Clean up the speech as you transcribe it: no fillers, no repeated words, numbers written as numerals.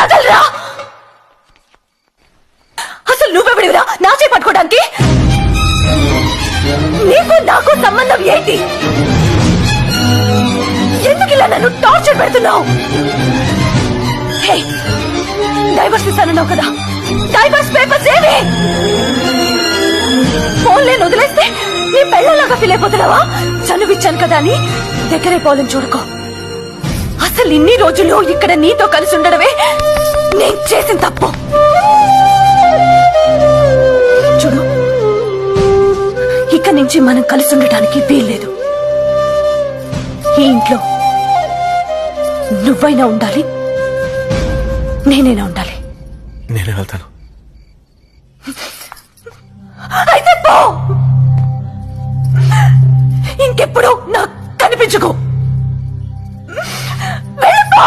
వదలరా. అసలు నువ్వెవడివిరా నా చేయి పట్టుకోవడానికి? నీకు నాకు సంబంధం ఏంటి? ఎందుకు ఇలా నన్ను టార్చర్ పెడుతున్నావు? డైవర్స్ ఇస్తానన్నావు కదా, డైవర్స్ పేపర్స్ ఏవి? ఫోన్లే వదిలేస్తే నీ పెళ్ళలాగా ఫీల్ అయిపోతున్నావా? చనువిచ్చాను కదా అని దగ్గరే పోలని చూడుకో. అసలు ఇన్ని రోజులు ఇక్కడ నీతో కలిసి ఉండడమే నేను చేసిన తప్పు. చూడు, ఇక్కడి నుంచి మనం కలిసి ఉండటానికి వీల్లేదు. ఈ ఇంట్లో నువ్వైనా ఉండాలి, నేనైనా ఉండాలి. నేనే వెళ్తాను. అయితే పో, ఇంకెప్పుడు నాకు కనిపించుకో. వెళ్ళిపో.